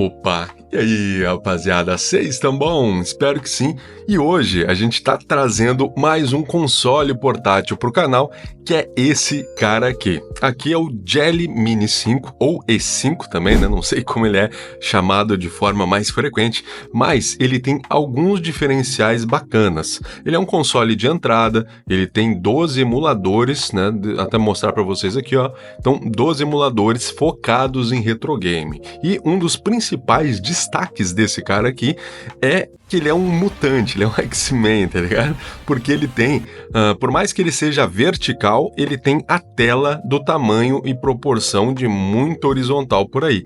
Opa, e aí rapaziada, vocês estão bom? Espero que sim. E hoje a gente está trazendo mais um console portátil para o canal, que é esse cara aqui. Aqui é o Jelly Mini 5, ou E5 também, né? Não sei como ele é chamado de forma mais frequente, mas ele tem alguns diferenciais bacanas. Ele é um console de entrada, ele tem 12 emuladores, né? Até mostrar para vocês aqui, ó. Então, 12 emuladores focados em retro game. E um dos principais destaques desse cara aqui é que ele é um mutante, ele é um X-Men, tá ligado? Porque ele tem, por mais que ele seja vertical, ele tem a tela do tamanho e proporção de muito horizontal por aí.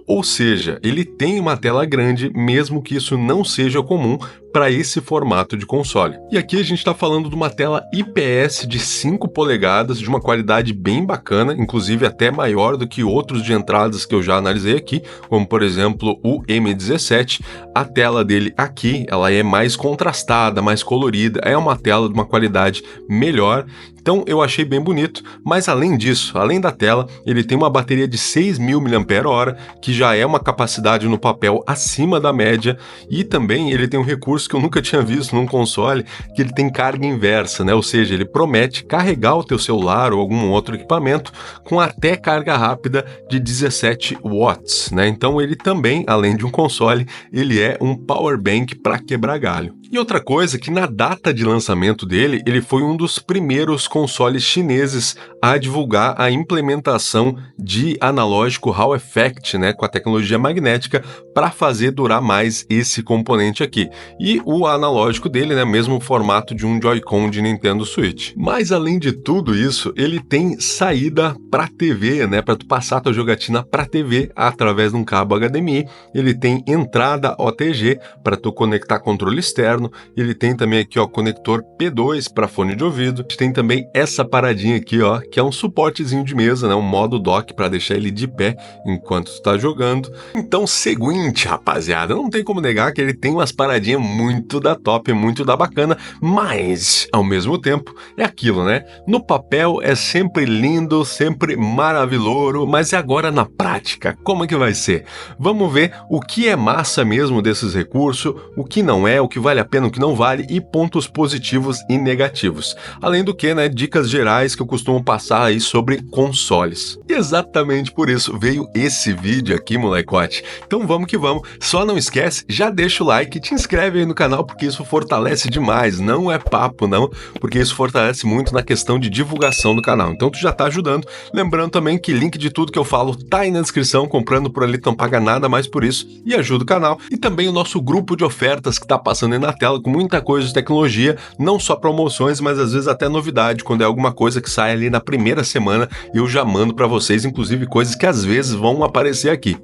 Ou seja, ele tem uma tela grande, mesmo que isso não seja comum para esse formato de console. E aqui a gente está falando de uma tela IPS de 5 polegadas, de uma qualidade bem bacana, inclusive até maior do que outros de entradas que eu já analisei aqui, como por exemplo o M17. A tela dele aqui, ela é mais contrastada, mais colorida, é uma tela de uma qualidade melhor. Então eu achei bem bonito, mas além disso, além da tela, ele tem uma bateria de 6.000 mAh, que já é uma capacidade no papel acima da média, e também ele tem um recurso que eu nunca tinha visto num console, que ele tem carga inversa, né? Ou seja, ele promete carregar o teu celular ou algum outro equipamento com até carga rápida de 17 watts, né? Então ele também, além de um console, ele é um power bank para quebrar galho. E outra coisa que na data de lançamento dele, ele foi um dos primeiros consoles chineses a divulgar a implementação de analógico Hall Effect, né, com a tecnologia magnética, para fazer durar mais esse componente aqui. E o analógico dele, né, mesmo formato de um Joy-Con de Nintendo Switch. Mas além de tudo isso, ele tem saída para TV, né, para tu passar a tua jogatina para TV através de um cabo HDMI. Ele tem entrada OTG para tu conectar controle externo. Ele tem também aqui, ó, conector P2 para fone de ouvido. Tem também essa paradinha aqui, ó, que é um suportezinho de mesa, né, um modo dock para deixar ele de pé enquanto tu tá jogando. Então, seguinte, rapaziada, não tem como negar que ele tem umas paradinhas muito da top, muito da bacana, mas ao mesmo tempo é aquilo, né? No papel é sempre lindo, sempre maravilhoso, mas e agora na prática, como é que vai ser? Vamos ver o que é massa mesmo desses recursos, o que não é, o que vale a pena, o que não vale, e pontos positivos e negativos. Além do que, né, dicas gerais que eu costumo passar aí sobre consoles. E exatamente por isso veio esse vídeo aqui, molecote. Então vamos que vamos. Só não esquece, já deixa o like e te inscreve aí no canal, porque isso fortalece demais. Não é papo, não, porque isso fortalece muito na questão de divulgação do canal. Então tu já tá ajudando. Lembrando também que link de tudo que eu falo tá aí na descrição. Comprando por ali tu não paga nada mais por isso e ajuda o canal. E também o nosso grupo de ofertas que tá passando aí na tela, com muita coisa de tecnologia, não só promoções, mas às vezes até novidade, quando é alguma coisa que sai ali na primeira semana, eu já mando para vocês, inclusive coisas que às vezes vão aparecer aqui.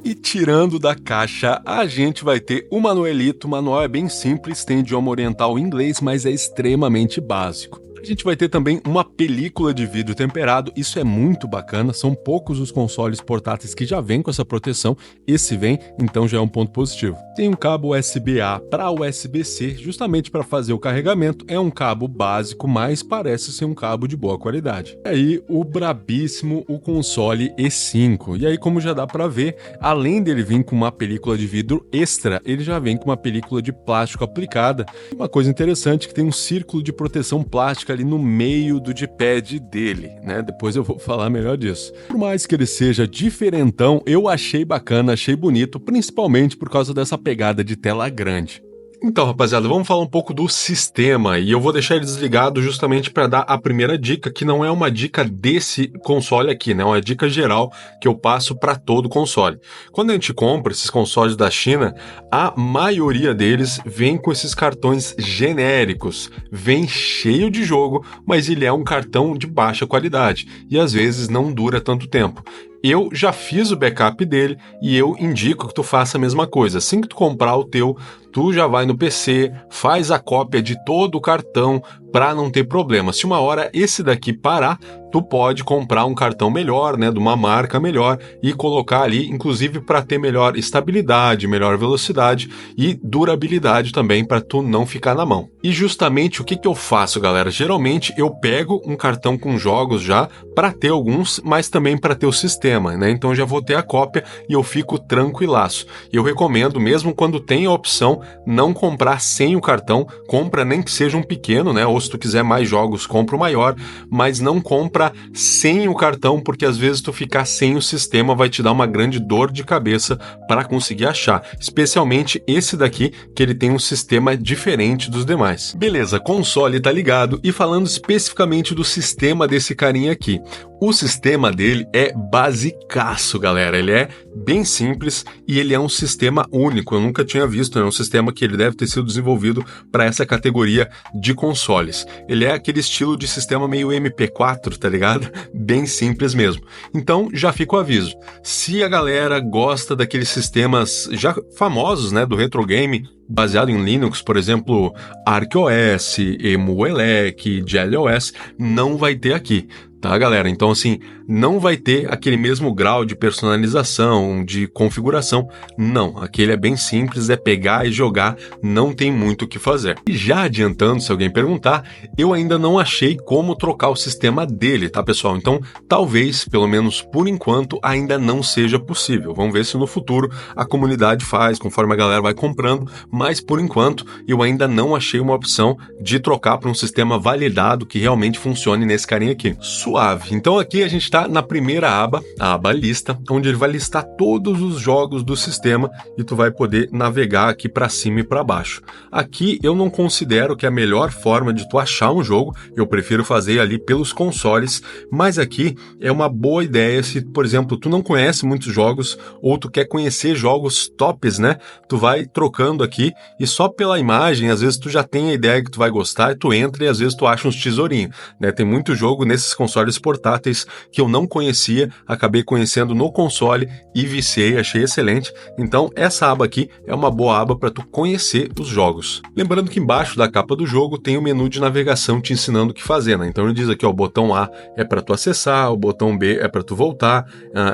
E tirando da caixa, a gente vai ter o manuelito. O manual é bem simples, tem idioma oriental e inglês, mas é extremamente básico. A gente vai ter também uma película de vidro temperado, isso é muito bacana, são poucos os consoles portáteis que já vêm com essa proteção, esse vem, então já é um ponto positivo. Tem um cabo USB-A para USB-C, justamente para fazer o carregamento, é um cabo básico, mas parece ser um cabo de boa qualidade. E aí o brabíssimo, o console E5, e aí como já dá para ver, além dele vir com uma película de vidro extra, ele já vem com uma película de plástico aplicada. Uma coisa interessante é que tem um círculo de proteção plástica ali no meio do D-pad dele, né? Depois eu vou falar melhor disso. Por mais que ele seja diferentão, eu achei bacana, achei bonito, principalmente por causa dessa pegada de tela grande. Então, rapaziada, vamos falar um pouco do sistema, e eu vou deixar ele desligado justamente para dar a primeira dica, que não é uma dica desse console aqui, né? É uma dica geral que eu passo para todo console. Quando a gente compra esses consoles da China, a maioria deles vem com esses cartões genéricos, vem cheio de jogo, mas ele é um cartão de baixa qualidade e às vezes não dura tanto tempo. Eu já fiz o backup dele e eu indico que tu faça a mesma coisa. Assim que tu comprar o teu, tu já vai no PC, faz a cópia de todo o cartão para não ter problema. Se uma hora esse daqui parar, tu pode comprar um cartão melhor, né, de uma marca melhor e colocar ali, inclusive para ter melhor estabilidade, melhor velocidade e durabilidade também para tu não ficar na mão. E justamente o que eu faço, galera? Geralmente eu pego um cartão com jogos já para ter alguns, mas também para ter o sistema, né? Então já vou ter a cópia e eu fico tranquilaço. Eu recomendo, mesmo quando tem a opção, não comprar sem o cartão, compra nem que seja um pequeno, né? Ou se tu quiser mais jogos, compra o maior, mas não compra sem o cartão, porque às vezes tu ficar sem o sistema vai te dar uma grande dor de cabeça para conseguir achar, especialmente esse daqui, que ele tem um sistema diferente dos demais. Beleza, console tá ligado, e falando especificamente do sistema desse carinha aqui. O sistema dele é basicaço, galera. Ele é bem simples e ele é um sistema único. Eu nunca tinha visto, é um sistema que ele deve ter sido desenvolvido para essa categoria de consoles. Ele é aquele estilo de sistema meio MP4, tá ligado? Bem simples mesmo. Então, já fica o aviso. Se a galera gosta daqueles sistemas já famosos, né, do retro game, baseado em Linux, por exemplo, ArcOS, EmuElec, GLOS, não vai ter aqui. Tá, galera? Então, assim, não vai ter aquele mesmo grau de personalização, de configuração. Não, aquele é bem simples, é pegar e jogar, não tem muito o que fazer. E já adiantando, se alguém perguntar, eu ainda não achei como trocar o sistema dele, tá, pessoal? Então, talvez, pelo menos por enquanto, ainda não seja possível. Vamos ver se no futuro a comunidade faz, conforme a galera vai comprando, mas por enquanto eu ainda não achei uma opção de trocar para um sistema validado que realmente funcione nesse carinha aqui. Suave. Então aqui a gente está na primeira aba, a aba lista, onde ele vai listar todos os jogos do sistema e tu vai poder navegar aqui para cima e para baixo. Aqui eu não considero que é a melhor forma de tu achar um jogo, eu prefiro fazer ali pelos consoles, mas aqui é uma boa ideia se, por exemplo, tu não conhece muitos jogos ou tu quer conhecer jogos tops, né? Tu vai trocando aqui e só pela imagem, às vezes tu já tem a ideia que tu vai gostar e tu entra e às vezes tu acha uns tesourinhos, né? Tem muito jogo nesses consoles portáteis que eu não conhecia, acabei conhecendo no console e viciei, achei excelente. Então essa aba aqui é uma boa aba para tu conhecer os jogos. Lembrando que embaixo da capa do jogo tem o menu de navegação te ensinando o que fazer, né? Então ele diz aqui, ó, o botão A é para tu acessar, o botão B é para tu voltar,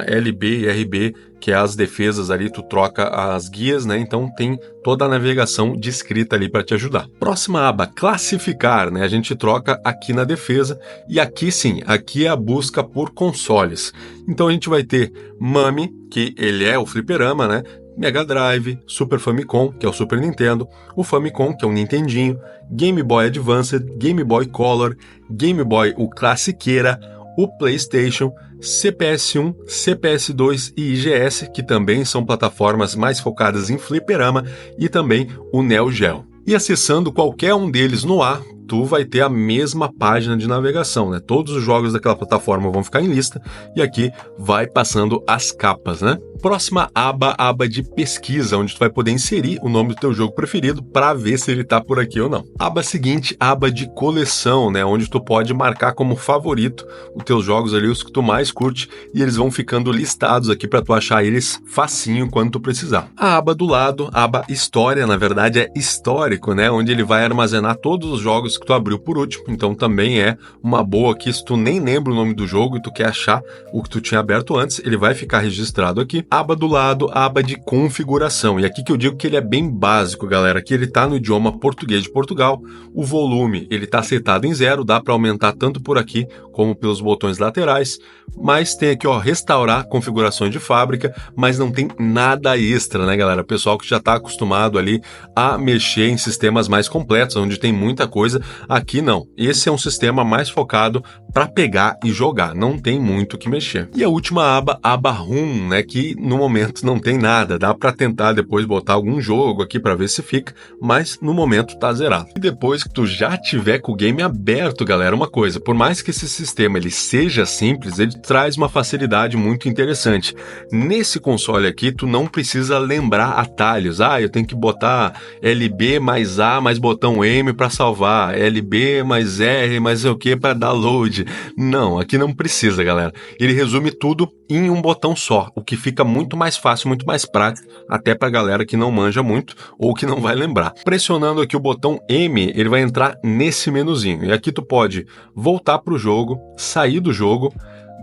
LB e RB, que é as defesas ali, tu troca as guias, né? Então tem toda a navegação descrita ali para te ajudar. Próxima aba, classificar, né? A gente troca aqui na defesa e aqui sim, aqui é a busca por consoles. Então a gente vai ter Mami, que ele é o fliperama, né? Mega Drive, Super Famicom, que é o Super Nintendo, o Famicom, que é o Nintendinho, Game Boy Advance, Game Boy Color, Game Boy o Classiqueira, o PlayStation, CPS-1, CPS-2 e IGS, que também são plataformas mais focadas em fliperama, e também o Neo Geo. E acessando qualquer um deles no ar, tu vai ter a mesma página de navegação, né? Todos os jogos daquela plataforma vão ficar em lista e aqui vai passando as capas, né? Próxima aba, aba de pesquisa, onde tu vai poder inserir o nome do teu jogo preferido para ver se ele tá por aqui ou não. Aba seguinte, aba de coleção, né? Onde tu pode marcar como favorito os teus jogos ali, os que tu mais curte, e eles vão ficando listados aqui para tu achar eles facinho quando tu precisar. A aba do lado, aba história, na verdade é histórico, né? Onde ele vai armazenar todos os jogos que tu abriu por último, então também é uma boa aqui, se tu nem lembra o nome do jogo e tu quer achar o que tu tinha aberto antes, ele vai ficar registrado aqui. Aba do lado, aba de configuração, e aqui que eu digo que ele é bem básico, galera, aqui ele tá no idioma português de Portugal, o volume ele tá setado em 0, dá para aumentar tanto por aqui como pelos botões laterais, mas tem aqui, ó, restaurar configurações de fábrica, mas não tem nada extra, né, galera? Pessoal que já tá acostumado ali a mexer em sistemas mais completos, onde tem muita coisa, aqui não. Esse é um sistema mais focado para pegar e jogar, não tem muito o que mexer. E a última aba, aba Room, né, que no momento não tem nada, dá para tentar depois botar algum jogo aqui para ver se fica, mas no momento tá zerado. E depois que tu já tiver com o game aberto, galera, uma coisa, por mais que esse sistema ele seja simples, ele traz uma facilidade muito interessante. Nesse console aqui, tu não precisa lembrar atalhos. Ah, eu tenho que botar LB mais A mais botão M para salvar, LB mais R mais o que para dar load. Load. Não, aqui não precisa, galera. Ele resume tudo em um botão só, o que fica muito mais fácil, muito mais prático, até pra galera que não manja muito ou que não vai lembrar. Pressionando aqui o botão M, ele vai entrar nesse menuzinho. E aqui tu pode voltar pro jogo, sair do jogo,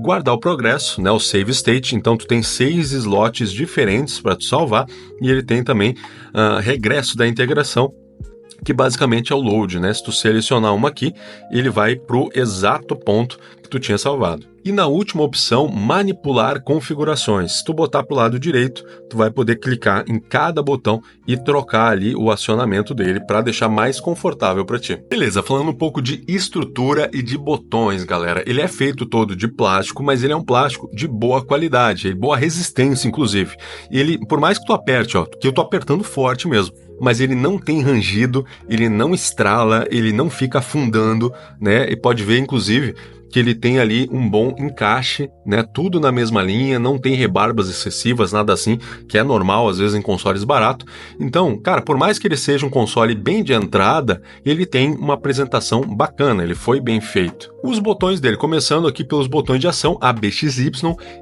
guardar o progresso, né, o save state. Então tu tem 6 slots diferentes para tu salvar, e ele tem também regresso da integração, que basicamente é o load, né? Se tu selecionar uma aqui, ele vai pro exato ponto que tu tinha salvado. E na última opção, manipular configurações. Se tu botar pro lado direito, tu vai poder clicar em cada botão e trocar ali o acionamento dele para deixar mais confortável para ti. Beleza, falando um pouco de estrutura e de botões, galera. Ele é feito todo de plástico, mas ele é um plástico de boa qualidade, boa resistência, inclusive. Ele, por mais que tu aperte, ó, que eu tô apertando forte mesmo, mas ele não tem rangido, ele não estrala, ele não fica afundando, né? E pode ver, inclusive, que ele tem ali um bom encaixe, né? Tudo na mesma linha, não tem rebarbas excessivas, nada assim, que é normal às vezes em consoles baratos. Então, cara, por mais que ele seja um console bem de entrada, ele tem uma apresentação bacana, ele foi bem feito. Os botões dele, começando aqui pelos botões de ação ABXY,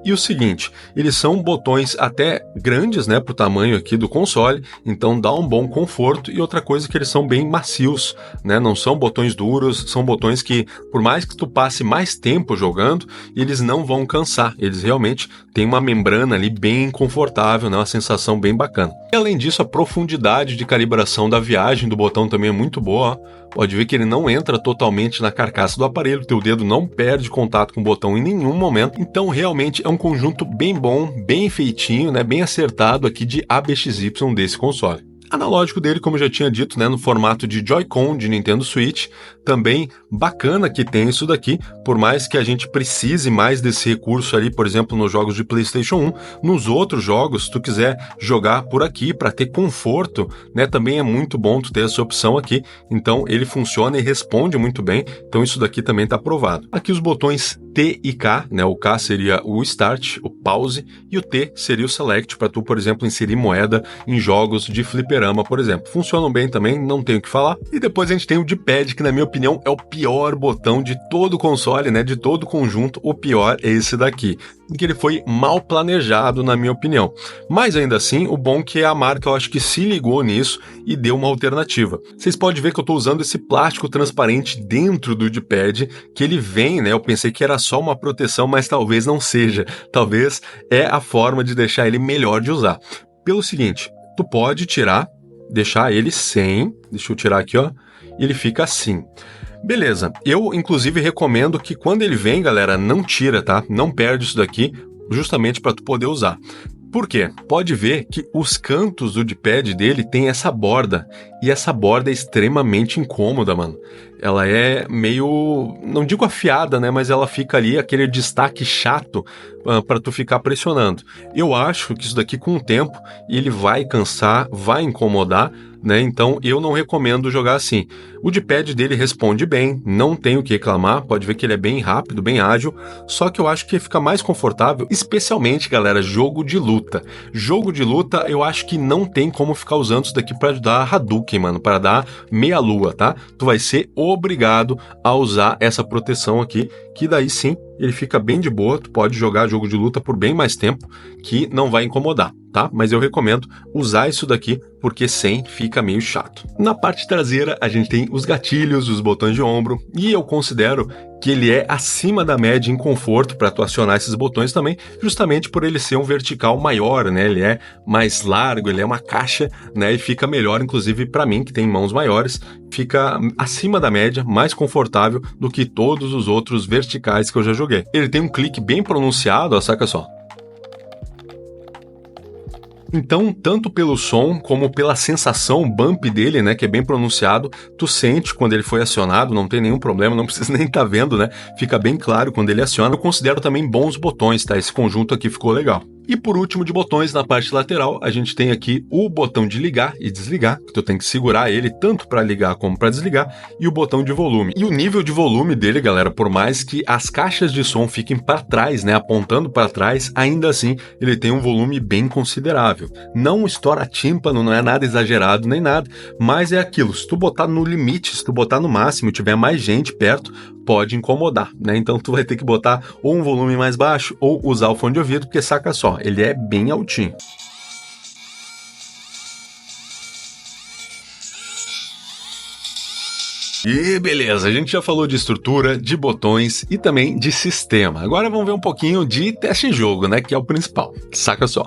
e o seguinte, eles são botões até grandes, né, pro tamanho aqui do console, então dá um bom conforto. E outra coisa que eles são bem macios, né, não são botões duros, são botões que, por mais que tu passe mais tempo jogando, eles não vão cansar, eles realmente têm uma membrana ali bem confortável, né, uma sensação bem bacana. E além disso, a profundidade de calibração da viagem do botão também é muito boa, ó. Pode ver que ele não entra totalmente na carcaça do aparelho, teu dedo não perde contato com o botão em nenhum momento, então realmente é um conjunto bem bom, bem feitinho, né, bem acertado aqui de ABXY desse console. Analógico dele, como eu já tinha dito, né, no formato de Joy-Con de Nintendo Switch, também bacana que tem isso daqui, por mais que a gente precise mais desse recurso ali, por exemplo, nos jogos de PlayStation 1, nos outros jogos, se tu quiser jogar por aqui para ter conforto, né, também é muito bom tu ter essa opção aqui, então ele funciona e responde muito bem, então isso daqui também está aprovado. Aqui os botões T e K, né, o K seria o Start, o Pause, e o T seria o Select, para tu, por exemplo, inserir moeda em jogos de fliperama, por exemplo. Funcionam bem também, não tenho o que falar. E depois a gente tem o D-Pad, que na minha opinião é o pior botão de todo o console, né, de todo o conjunto, o pior é esse daqui, que ele foi mal planejado, na minha opinião. Mas ainda assim, o bom que a marca, eu acho que se ligou nisso e deu uma alternativa. Vocês podem ver que eu estou usando esse plástico transparente dentro do D-Pad, que ele vem, né, eu pensei que era só uma proteção, mas talvez não seja. Talvez é a forma de deixar ele melhor de usar. Pelo seguinte, tu pode tirar, deixar ele sem, deixa eu tirar aqui, ó, e ele fica assim. Beleza, eu inclusive recomendo que quando ele vem, galera, não tira, tá? Não perde isso daqui, justamente para tu poder usar. Por quê? Pode ver que os cantos do D-Pad dele tem essa borda, e essa borda é extremamente incômoda, mano. Ela é meio, não digo afiada, né, mas ela fica ali, aquele destaque chato para tu ficar pressionando. Eu acho que isso daqui com o tempo, ele vai cansar, vai incomodar, né, então eu não recomendo jogar assim. O D-Pad dele responde bem, não tem o que reclamar, pode ver que ele é bem rápido, bem ágil, só que eu acho que fica mais confortável, especialmente, galera, jogo de luta. Jogo de luta, eu acho que não tem como ficar usando isso daqui para dar Hadouken, mano, para dar meia lua, tá? Tu vai ser obrigado a usar essa proteção aqui, que daí sim, ele fica bem de boa, tu pode jogar jogo de luta por bem mais tempo, que não vai incomodar, tá? Mas eu recomendo usar isso daqui, porque sem fica meio chato. Na parte traseira, a gente tem os gatilhos, os botões de ombro, e eu considero que ele é acima da média em conforto para tu acionar esses botões também, justamente por ele ser um vertical maior, né? Ele é mais largo, ele é uma caixa, né? E fica melhor, inclusive para mim, que tem mãos maiores, fica acima da média, mais confortável do que todos os outros verticais que eu já joguei. Ele tem um clique bem pronunciado, ó, saca só. Então, tanto pelo som como pela sensação bump dele, né, que é bem pronunciado, tu sente quando ele foi acionado, não tem nenhum problema, não precisa nem estar vendo, né, fica bem claro quando ele aciona. Eu considero também bons botões, tá, esse conjunto aqui ficou legal. E por último, de botões, na parte lateral, a gente tem aqui o botão de ligar e desligar, que tu tem que segurar ele tanto para ligar como para desligar, e o botão de volume. E o nível de volume dele, galera, por mais que as caixas de som fiquem para trás, né, apontando para trás, ainda assim ele tem um volume bem considerável. Não estoura tímpano, não é nada exagerado nem nada, mas é aquilo, se tu botar no limite, se tu botar no máximo, tiver mais gente perto, pode incomodar, né? Então tu vai ter que botar ou um volume mais baixo ou usar o fone de ouvido, porque saca só, ele é bem altinho. E beleza, a gente já falou de estrutura, de botões e também de sistema. Agora vamos ver um pouquinho de teste em jogo, né? Que é o principal. Saca só.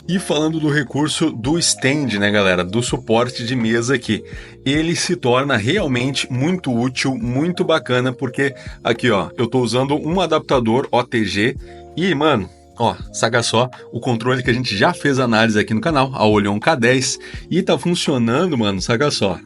E falando do recurso do stand, né, galera, do suporte de mesa aqui, ele se torna realmente muito útil, muito bacana, porque aqui, ó, eu tô usando um adaptador OTG E, mano, ó, saca só, o controle que a gente já fez análise aqui no canal, a Oleon K10, e tá funcionando, mano, saca só.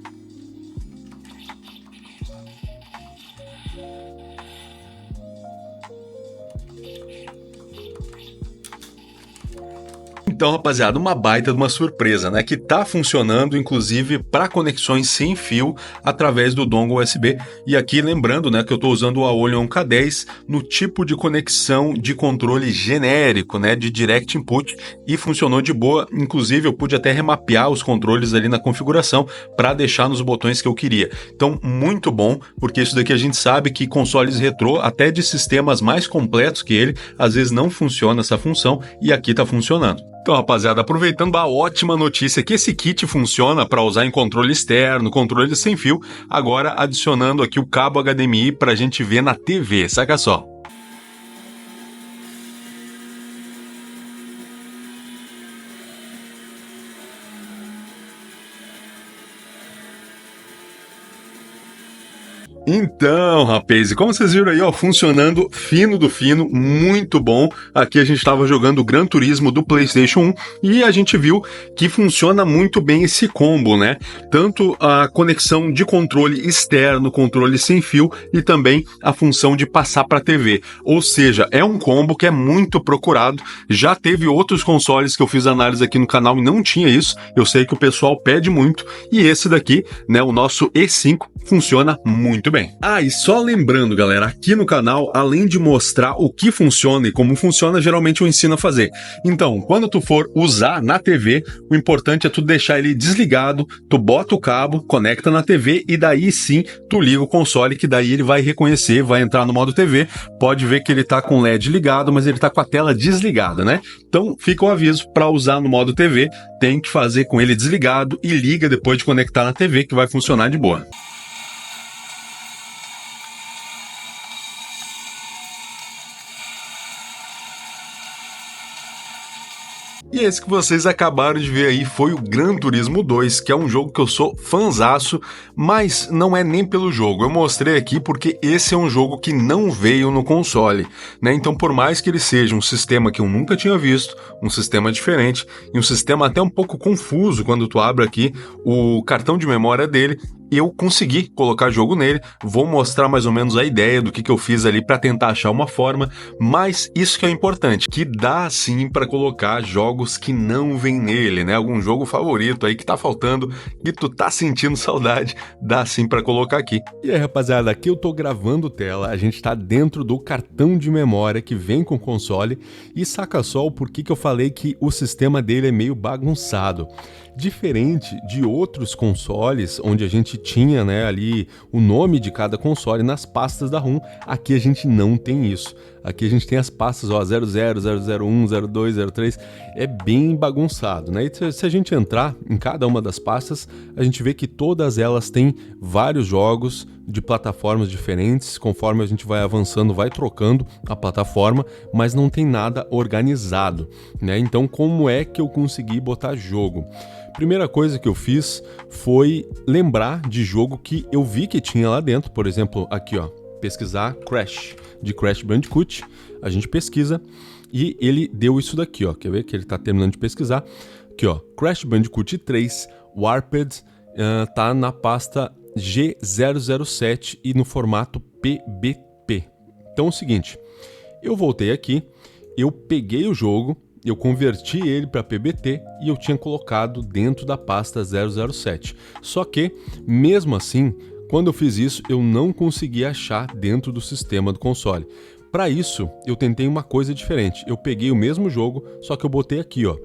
Então, rapaziada, uma baita de uma surpresa, né? Que tá funcionando, inclusive, para conexões sem fio através do dongle USB. E aqui, lembrando, né, que eu tô usando a Oleon K10 no tipo de conexão de controle genérico, né, de Direct Input, e funcionou de boa. Inclusive, eu pude até remapear os controles ali na configuração para deixar nos botões que eu queria. Então, muito bom, porque isso daqui a gente sabe que consoles retrô, até de sistemas mais completos que ele, às vezes não funciona essa função, e aqui tá funcionando. Então, rapaziada, aproveitando a ótima notícia que esse kit funciona para usar em controle externo, controle sem fio, agora adicionando aqui o cabo HDMI para a gente ver na TV, saca só. Então, rapaz, e como vocês viram aí, ó, funcionando fino do fino, muito bom. Aqui a gente estava jogando o Gran Turismo do PlayStation 1 e a gente viu que funciona muito bem esse combo, né? Tanto a conexão de controle externo, controle sem fio e também a função de passar para a TV. Ou seja, é um combo que é muito procurado. Já teve outros consoles que eu fiz análise aqui no canal e não tinha isso. Eu sei que o pessoal pede muito e esse daqui, né, o nosso E5, funciona muito bem. Ah, e só lembrando, galera, aqui no canal, além de mostrar o que funciona e como funciona, geralmente eu ensino a fazer. Então, quando tu for usar na TV, o importante é tu deixar ele desligado, tu bota o cabo, conecta na TV e daí sim tu liga o console, que daí ele vai reconhecer, vai entrar no modo TV, pode ver que ele tá com o LED ligado, mas ele tá com a tela desligada, né? Então, fica o aviso, para usar no modo TV, tem que fazer com ele desligado e liga depois de conectar na TV, que vai funcionar de boa. E esse que vocês acabaram de ver aí foi o Gran Turismo 2, que é um jogo que eu sou fanzaço, mas não é nem pelo jogo. Eu mostrei aqui porque esse é um jogo que não veio no console, né? Então, por mais que ele seja um sistema que eu nunca tinha visto, um sistema diferente e um sistema até um pouco confuso quando tu abre aqui o cartão de memória dele, eu consegui colocar jogo nele. Vou mostrar mais ou menos a ideia do que eu fiz ali para tentar achar uma forma, mas isso que é importante, que dá sim para colocar jogos que não vem nele, né? Algum jogo favorito aí que tá faltando, que tu tá sentindo saudade, dá sim para colocar aqui. E aí, rapaziada, aqui eu tô gravando tela, a gente tá dentro do cartão de memória que vem com o console e saca só o porquê que eu falei que o sistema dele é meio bagunçado. Diferente de outros consoles, onde a gente tinha, né, ali o nome de cada console nas pastas da ROM, aqui a gente não tem isso. Aqui a gente tem as pastas, ó, 00, 001, 02, 03, é bem bagunçado, né? E se a gente entrar em cada uma das pastas, a gente vê que todas elas têm vários jogos de plataformas diferentes, conforme a gente vai avançando, vai trocando a plataforma, mas não tem nada organizado, né? Então, como é que eu consegui botar jogo? Primeira coisa que eu fiz foi lembrar de jogo que eu vi que tinha lá dentro, por exemplo, aqui ó, pesquisar Crash, de Crash Bandicoot, a gente pesquisa e ele deu isso daqui ó, quer ver que ele tá terminando de pesquisar, aqui ó, Crash Bandicoot 3 Warped, tá na pasta G007 e no formato PBP. Então é o seguinte, eu voltei aqui, eu peguei o jogo, eu converti ele para PBT e eu tinha colocado dentro da pasta 007. Só que, mesmo assim, quando eu fiz isso, eu não consegui achar dentro do sistema do console. Para isso, eu tentei uma coisa diferente. Eu peguei o mesmo jogo, só que eu botei aqui, ó,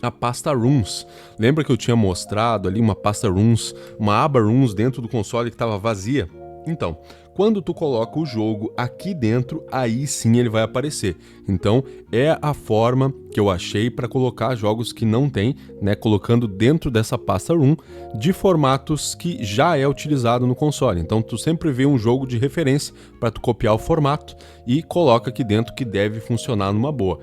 a pasta Rooms. Lembra que eu tinha mostrado ali uma pasta Rooms, uma aba Rooms dentro do console que estava vazia? Então, quando tu coloca o jogo aqui dentro, aí sim ele vai aparecer. Então, é a forma que eu achei para colocar jogos que não tem, né, colocando dentro dessa pasta ROM de formatos que já é utilizado no console. Então, tu sempre vê um jogo de referência para tu copiar o formato e coloca aqui dentro que deve funcionar numa boa.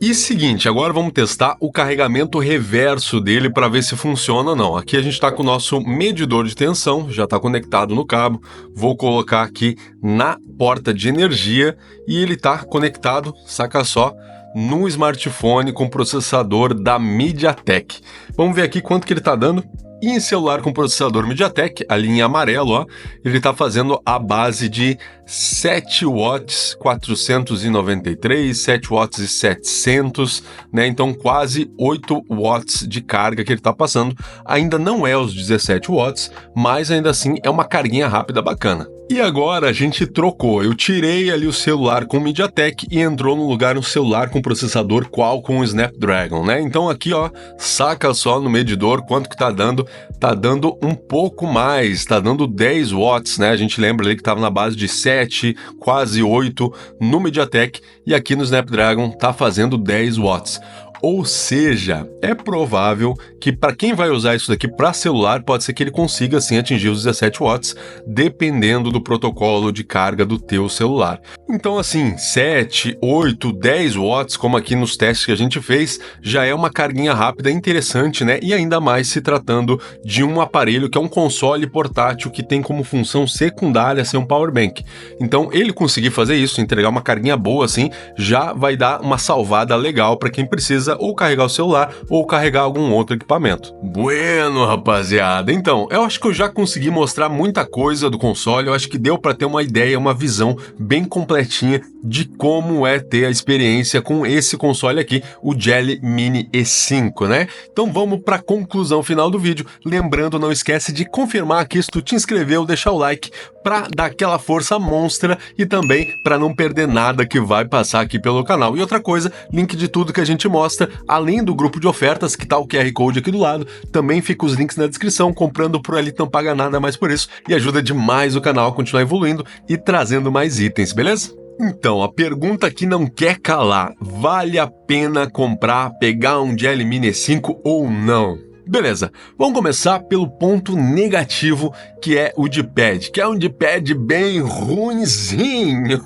E seguinte, agora vamos testar o carregamento reverso dele para ver se funciona ou não. Aqui a gente está com o nosso medidor de tensão, já está conectado no cabo. Vou colocar aqui na porta de energia e ele está conectado, saca só, no smartphone com processador da MediaTek. Vamos ver aqui quanto que ele está dando. E em celular com processador MediaTek, ali em amarelo, ó, ele está fazendo a base de 7 watts 493, 7 watts e 700, né? Então quase 8 watts de carga que ele está passando. Ainda não é os 17 watts, mas ainda assim é uma carguinha rápida bacana. E agora a gente trocou, eu tirei ali o celular com MediaTek e entrou no lugar um celular com processador Qualcomm Snapdragon, né? Então aqui, ó, saca só no medidor quanto que tá dando um pouco mais, tá dando 10 watts, né? A gente lembra ali que tava na base de 7, quase 8 no MediaTek e aqui no Snapdragon tá fazendo 10 watts. Ou seja, é provável que para quem vai usar isso daqui para celular, pode ser que ele consiga sim atingir os 17 watts, dependendo do protocolo de carga do teu celular. Então assim, 7, 8, 10 watts, como aqui nos testes que a gente fez, já é uma carguinha rápida interessante, né? E ainda mais se tratando de um aparelho que é um console portátil que tem como função secundária ser um power bank. Então ele conseguir fazer isso, entregar uma carguinha boa assim, já vai dar uma salvada legal para quem precisa ou carregar o celular ou carregar algum outro equipamento. Bueno, rapaziada, então, eu acho que eu já consegui mostrar muita coisa do console, eu acho que deu para ter uma ideia, uma visão bem completinha de como é ter a experiência com esse console aqui, o Jelly Mini E5, né? Então vamos para a conclusão final do vídeo. Lembrando, não esquece de confirmar aqui se tu te inscreveu, deixar o like para dar aquela força monstra e também para não perder nada que vai passar aqui pelo canal. E outra coisa, link de tudo que a gente mostra, além do grupo de ofertas, que tá o QR Code aqui do lado, também fica os links na descrição. Comprando por ali não paga nada mais por isso e ajuda demais o canal a continuar evoluindo e trazendo mais itens, beleza? Então, a pergunta que não quer calar, vale a pena comprar, pegar um Jelly Mini E5 ou não? Beleza, vamos começar pelo ponto negativo, que é o D-pad, que é um D-pad bem ruinzinho.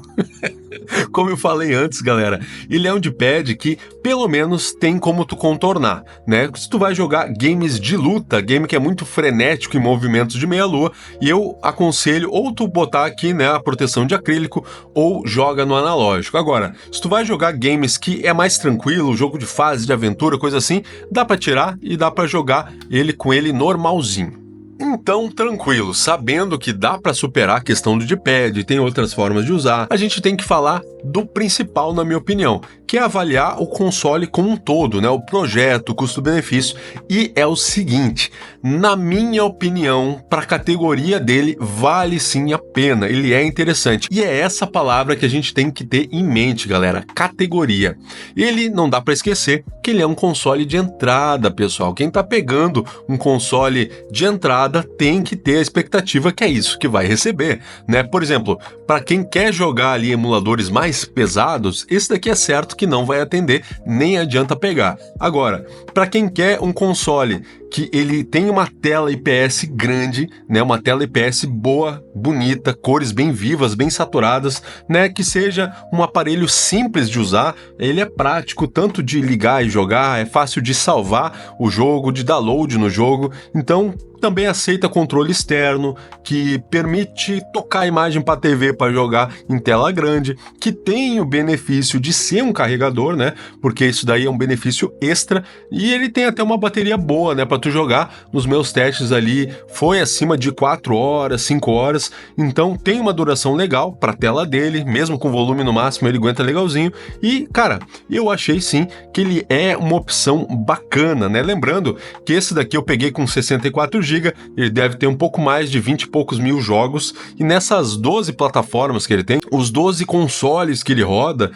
Como eu falei antes, galera, ele é um D-pad que pelo menos tem como tu contornar, né? Se tu vai jogar games de luta, game que é muito frenético em movimentos de meia-lua, e eu aconselho ou tu botar aqui, né, a proteção de acrílico ou joga no analógico. Agora, se tu vai jogar games que é mais tranquilo, jogo de fase, de aventura, coisa assim, dá pra tirar e dá pra jogar ele com ele normalzinho. Então, tranquilo, sabendo que dá para superar a questão do D-pad e tem outras formas de usar, a gente tem que falar do principal, na minha opinião, que é avaliar o console como um todo, né? O projeto, o custo-benefício, e é o seguinte, na minha opinião, para a categoria dele, vale sim a pena, ele é interessante. E é essa palavra que a gente tem que ter em mente, galera, categoria. Ele, não dá para esquecer, que ele é um console de entrada, pessoal. Quem tá pegando um console de entrada tem que ter a expectativa que é isso que vai receber, né? Por exemplo, para quem quer jogar ali emuladores mais pesados, esse daqui é certo que não vai atender, nem adianta pegar. Agora, para quem quer um console que ele tem uma tela IPS grande, né, uma tela IPS boa, bonita, cores bem vivas, bem saturadas, né, que seja um aparelho simples de usar, ele é prático tanto de ligar e jogar, é fácil de salvar o jogo, de dar load no jogo, então também aceita controle externo, que permite tocar a imagem para a TV para jogar em tela grande, que tem o benefício de ser um carregador, né? Porque isso daí é um benefício extra, e ele tem até uma bateria boa, né? Para tu jogar. Nos meus testes ali foi acima de 4 horas, 5 horas, então tem uma duração legal para a tela dele, mesmo com volume no máximo ele aguenta legalzinho, e cara, eu achei sim que ele é uma opção bacana, né? Lembrando que esse daqui eu peguei com 64 GB, ele deve ter um pouco mais de 20 e poucos mil jogos, e nessas 12 plataformas que ele tem, os 12 consoles que ele roda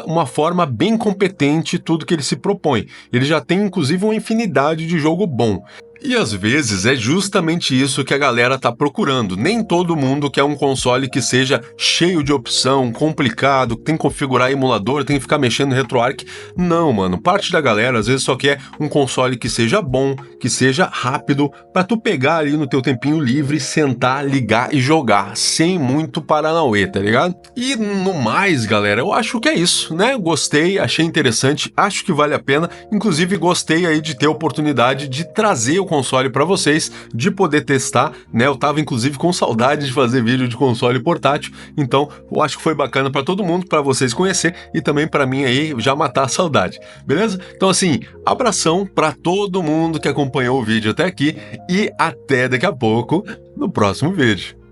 uma forma bem competente tudo que ele se propõe. Ele já tem inclusive uma infinidade de jogo bom. E às vezes é justamente isso que a galera tá procurando. Nem todo mundo quer um console que seja cheio de opção, complicado, que tem que configurar emulador, tem que ficar mexendo no RetroArch. Não, mano. Parte da galera às vezes só quer um console que seja bom, que seja rápido, pra tu pegar ali no teu tempinho livre, sentar, ligar e jogar, sem muito paranauê, tá ligado? E no mais, galera, eu acho que é isso, né? Gostei, achei interessante, acho que vale a pena. Inclusive, gostei aí de ter a oportunidade de trazer o console para vocês, de poder testar, né? Eu tava inclusive com saudade de fazer vídeo de console portátil, então eu acho que foi bacana para todo mundo, para vocês conhecer e também para mim aí já matar a saudade, beleza? Então assim, abração para todo mundo que acompanhou o vídeo até aqui e até daqui a pouco no próximo vídeo.